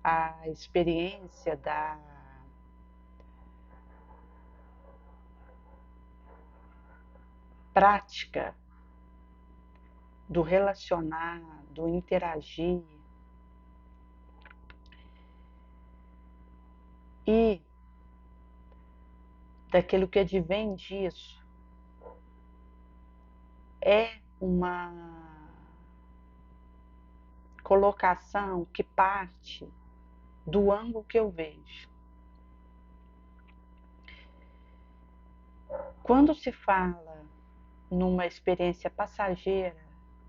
a experiência da prática, do relacionar, do interagir e daquilo que advém disso é uma colocação que parte do ângulo que eu vejo. Quando se fala numa experiência passageira,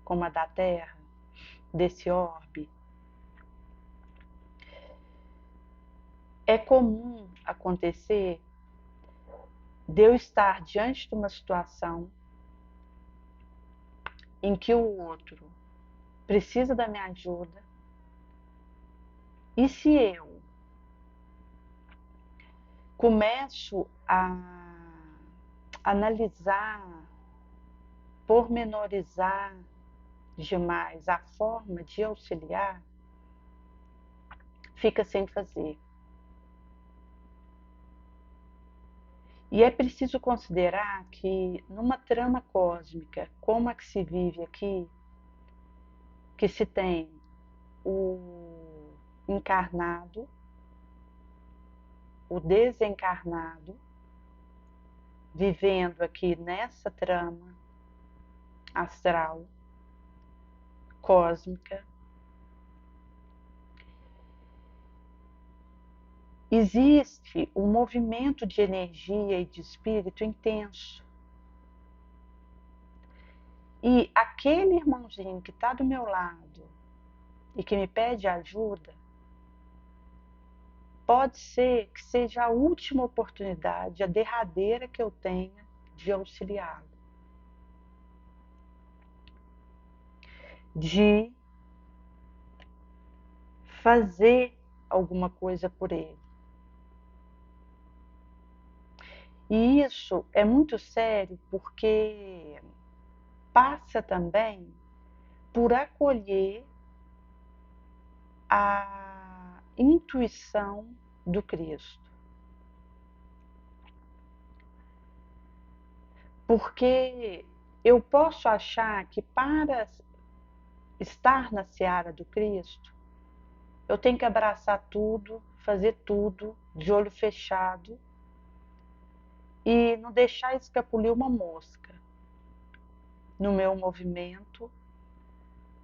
como a da Terra, desse orbe, é comum acontecer de eu estar diante de uma situação em que o outro precisa da minha ajuda, e se eu começo a analisar, pormenorizar demais a forma de auxiliar, fica sem fazer. E é preciso considerar que numa trama cósmica como a que se vive aqui, que se tem o encarnado, o desencarnado, vivendo aqui nessa trama astral, cósmica, existe um movimento de energia e de espírito intenso. E aquele irmãozinho que está do meu lado e que me pede ajuda, pode ser que seja a última oportunidade, a derradeira que eu tenha de auxiliá-lo, de fazer alguma coisa por ele. E isso é muito sério porque passa também por acolher a intuição do Cristo. Porque eu posso achar que para estar na seara do Cristo, eu tenho que abraçar tudo, fazer tudo de olho fechado e não deixar escapulir uma mosca no meu movimento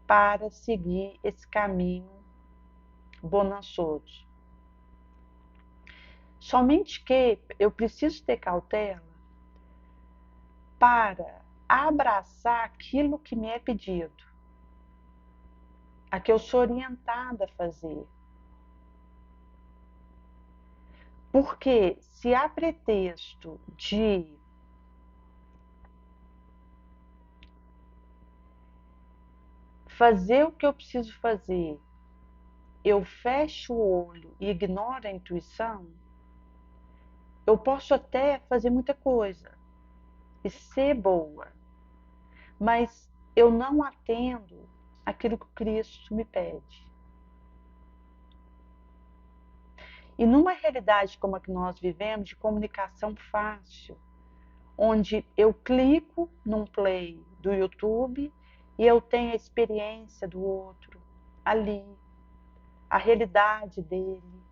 para seguir esse caminho bonançoso. Somente que eu preciso ter cautela para abraçar aquilo que me é pedido, a que eu sou orientada a fazer. Porque se há pretexto de fazer o que eu preciso fazer, eu fecho o olho e ignoro a intuição, eu posso até fazer muita coisa e ser boa, mas eu não atendo aquilo que o Cristo me pede. E numa realidade como a que nós vivemos, de comunicação fácil, onde eu clico num play do YouTube e eu tenho a experiência do outro ali, a realidade dele,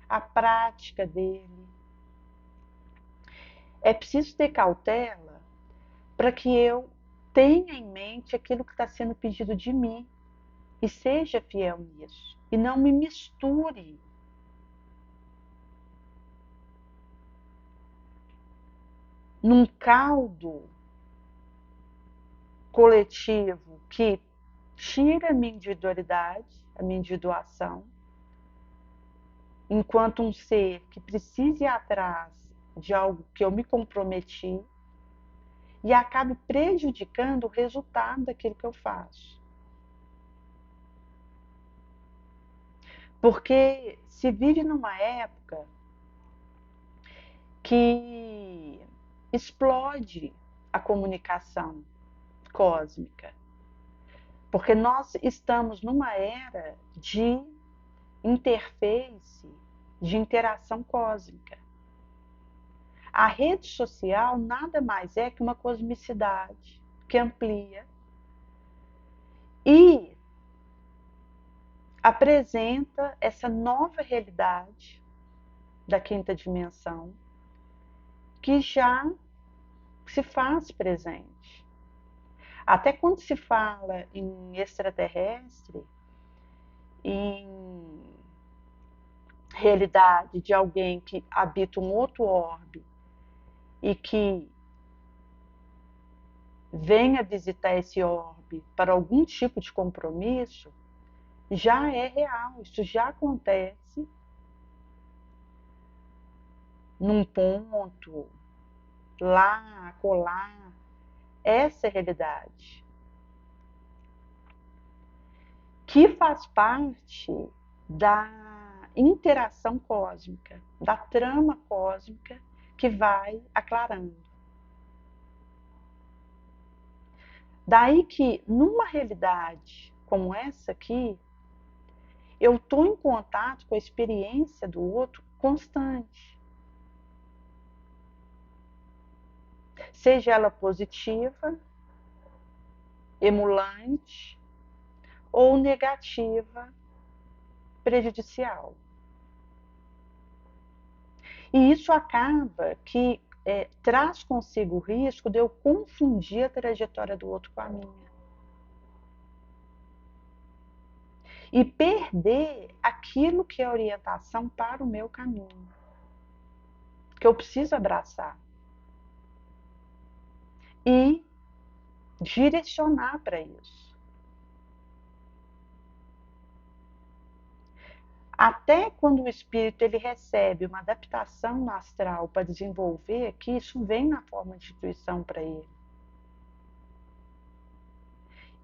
a prática dele. É preciso ter cautela para que eu tenha em mente aquilo que está sendo pedido de mim e seja fiel nisso, e não me misture num caldo coletivo que tira a minha individualidade, a minha individuação, enquanto um ser que precisa ir atrás de algo que eu me comprometi e acabe prejudicando o resultado daquilo que eu faço. Porque se vive numa época que explode a comunicação cósmica, porque nós estamos numa era de interface de interação cósmica. A rede social nada mais é que uma cosmicidade que amplia e apresenta essa nova realidade da quinta dimensão que já se faz presente. Até quando se fala em extraterrestre, em realidade de alguém que habita um outro orbe e que venha visitar esse orbe para algum tipo de compromisso, já é real, isso já acontece num ponto, lá, acolá. Essa é a realidade, que faz parte da interação cósmica, da trama cósmica que vai aclarando. Daí que, numa realidade como essa aqui, eu estou em contato com a experiência do outro constante. Seja ela positiva, emulante ou negativa, prejudicial. E isso acaba que traz consigo o risco de eu confundir a trajetória do outro com a minha. E perder aquilo que é orientação para o meu caminho, que eu preciso abraçar. E direcionar para isso. Até quando o espírito ele recebe uma adaptação no astral para desenvolver, que isso vem na forma de intuição para ele.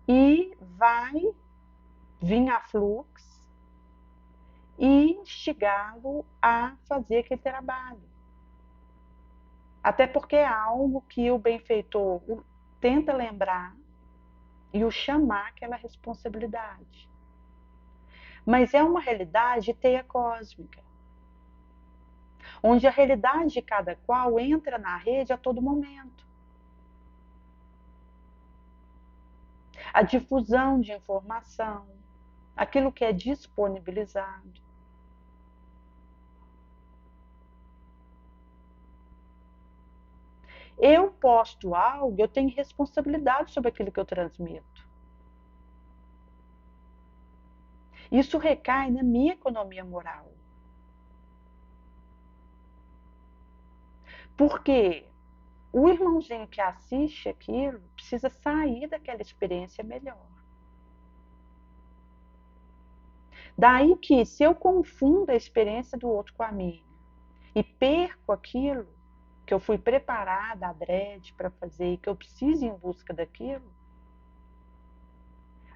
E vai vir a fluxo e instigá-lo a fazer aquele trabalho. Até porque é algo que o benfeitor tenta lembrar e o chamar aquela responsabilidade. Mas é uma realidade de teia cósmica, onde a realidade de cada qual entra na rede a todo momento. A difusão de informação, aquilo que é disponibilizado. Eu posto algo, eu tenho responsabilidade sobre aquilo que eu transmito. Isso recai na minha economia moral. Porque o irmãozinho que assiste aquilo precisa sair daquela experiência melhor. Daí que, se eu confundo a experiência do outro com a minha e perco aquilo que eu fui preparada, adrede para fazer e que eu preciso ir em busca daquilo,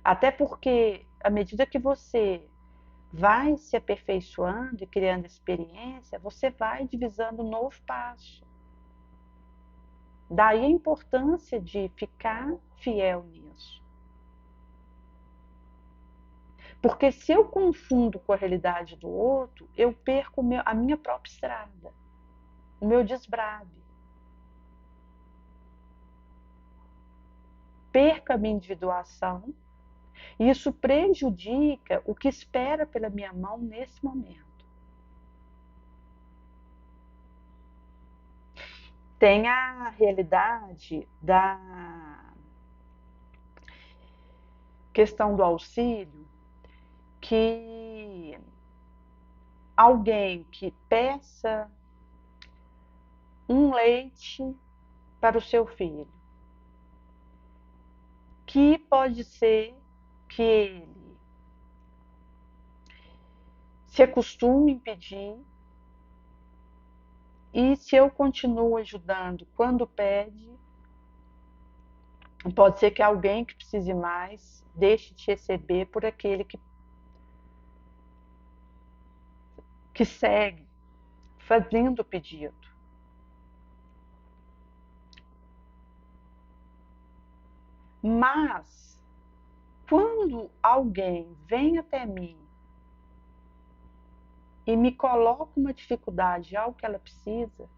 até porque, à medida que você vai se aperfeiçoando e criando experiência, você vai divisando um novo passo. Daí a importância de ficar fiel nisso. Porque se eu confundo com a realidade do outro, eu perco a minha própria estrada, o meu desbrave. Perco a minha individuação. E isso prejudica o que espera pela minha mão nesse momento. Tem a realidade da questão do auxílio, que alguém que peça um leite para o seu filho, que pode ser que ele se acostume em pedir, e se eu continuo ajudando quando pede, pode ser que alguém que precise mais deixe de receber por aquele que segue fazendo o pedido. Mas, quando alguém vem até mim e me coloca uma dificuldade, algo que ela precisa,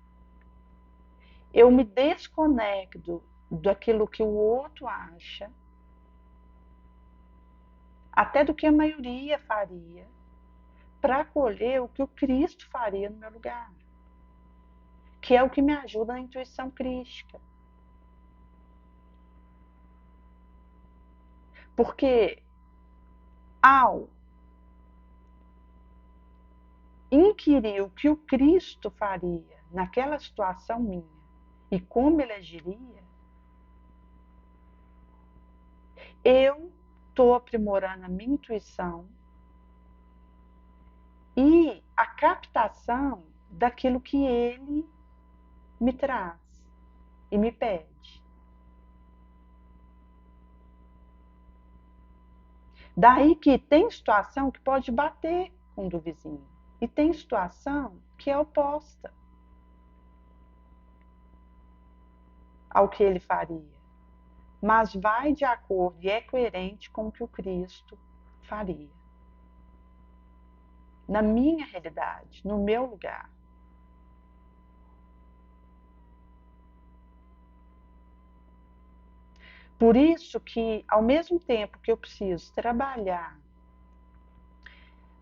eu me desconecto daquilo que o outro acha, até do que a maioria faria, para acolher o que o Cristo faria no meu lugar, que é o que me ajuda na intuição crística. Porque ao inquirir o que o Cristo faria naquela situação minha e como ele agiria, eu estou aprimorando a minha intuição e a captação daquilo que ele me traz e me pede. Daí que tem situação que pode bater com o do vizinho e tem situação que é oposta ao que ele faria, mas vai de acordo e é coerente com o que o Cristo faria. Na minha realidade, no meu lugar. Por isso que, ao mesmo tempo que eu preciso trabalhar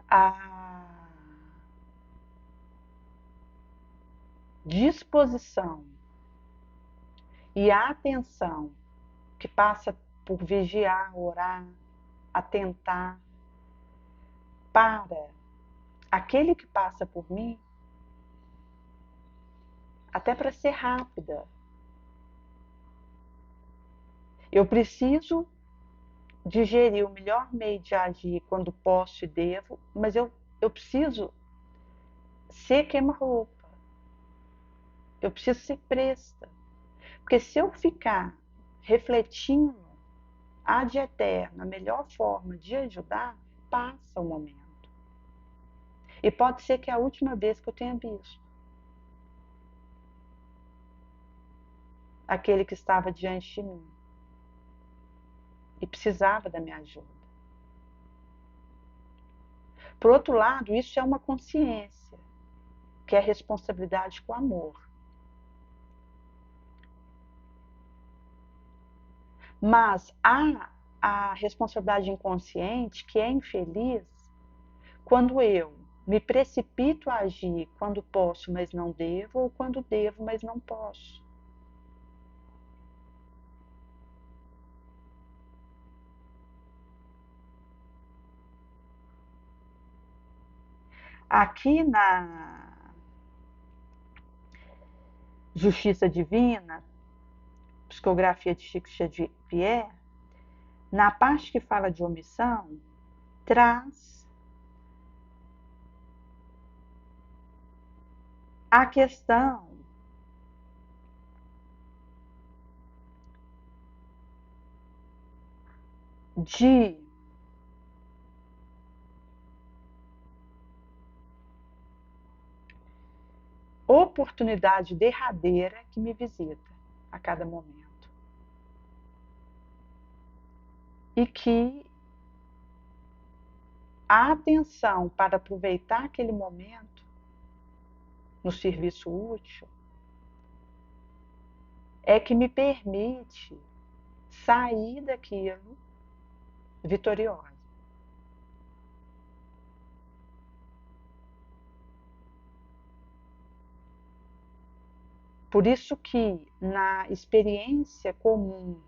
a disposição e a atenção que passa por vigiar, orar, atentar para aquele que passa por mim, até para ser rápida. Eu preciso digerir o melhor meio de agir quando posso e devo, mas eu preciso ser queima-roupa. Eu preciso ser presta. Porque se eu ficar refletindo ad eterno a melhor forma de ajudar, passa o momento. E pode ser que é a última vez que eu tenha visto aquele que estava diante de mim e precisava da minha ajuda. Por outro lado, isso é uma consciência, que é a responsabilidade com o amor. Mas há a responsabilidade inconsciente, que é infeliz, quando eu me precipito a agir quando posso, mas não devo, ou quando devo, mas não posso. Aqui na Justiça Divina, Psicografia de Chico Xavier, na parte que fala de omissão, traz a questão de oportunidade derradeira que me visita a cada momento. E que a atenção para aproveitar aquele momento no serviço útil é que me permite sair daquilo vitoriosa. Por isso que na experiência comum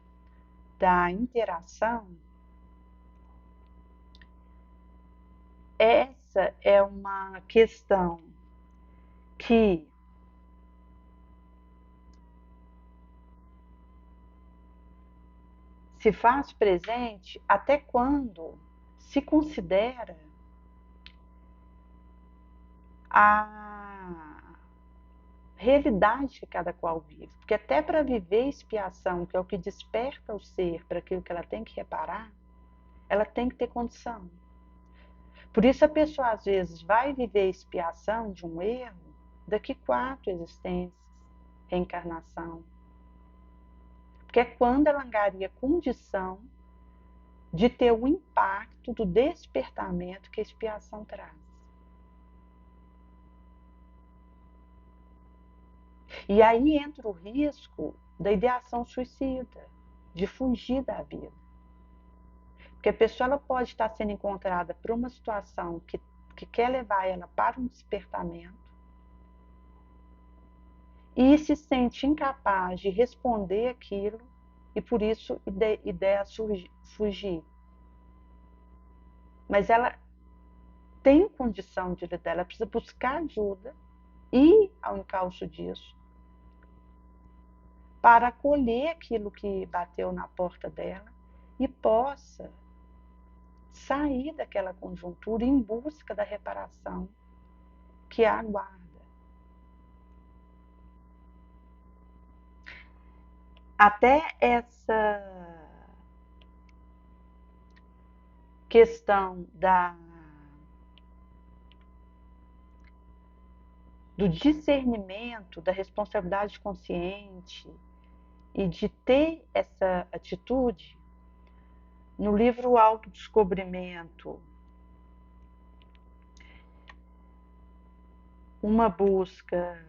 da interação, essa é uma questão que se faz presente até quando se considera a realidade que cada qual vive. Porque até para viver expiação, que é o que desperta o ser para aquilo que ela tem que reparar, ela tem que ter condição. Por isso a pessoa às vezes vai viver expiação de um erro daqui 4 existências, reencarnação. Porque é quando ela angaria condição de ter o impacto do despertamento que a expiação traz. E aí entra o risco da ideação suicida, de fugir da vida. Porque a pessoa ela pode estar sendo encontrada por uma situação que quer levar ela para um despertamento e se sente incapaz de responder aquilo e por isso ideia fugir. Mas ela tem condição de lidar, ela precisa buscar ajuda e ao encalço disso para acolher aquilo que bateu na porta dela e possa sair daquela conjuntura em busca da reparação que a aguarda. Até essa questão do discernimento, da responsabilidade consciente e de ter essa atitude, no livro Autodescobrimento, uma busca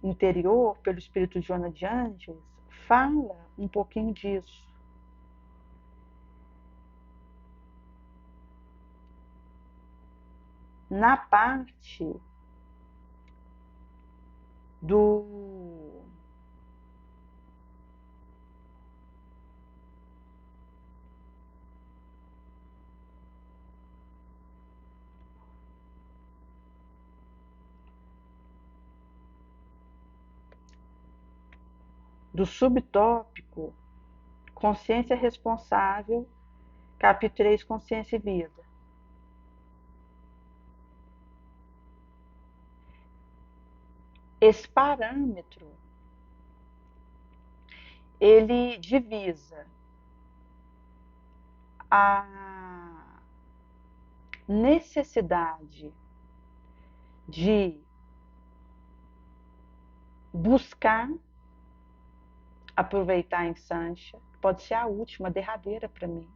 interior pelo espírito de Joana de Ângeles, fala um pouquinho disso. Na parte do subtópico Consciência Responsável, capítulo 3, Consciência e Vida. Esse parâmetro, ele divisa a necessidade de buscar aproveitar a instância, pode ser a última, a derradeira para mim,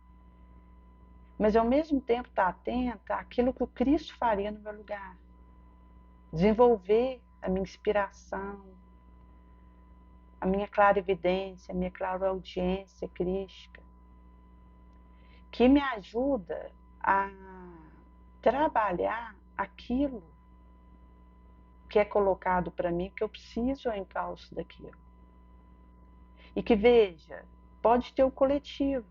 mas ao mesmo tempo estar atenta àquilo que o Cristo faria no meu lugar, desenvolver a minha inspiração, a minha clarividência, a minha clareaudiência crística, que me ajuda a trabalhar aquilo que é colocado para mim, que eu preciso ao encalço daquilo. E que, veja, pode ter o coletivo,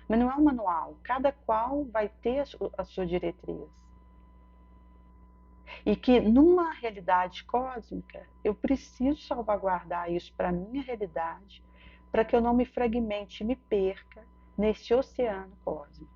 mas não é um manual, cada qual vai ter a sua diretriz. E que numa realidade cósmica, eu preciso salvaguardar isso para a minha realidade, para que eu não me fragmente e me perca nesse oceano cósmico.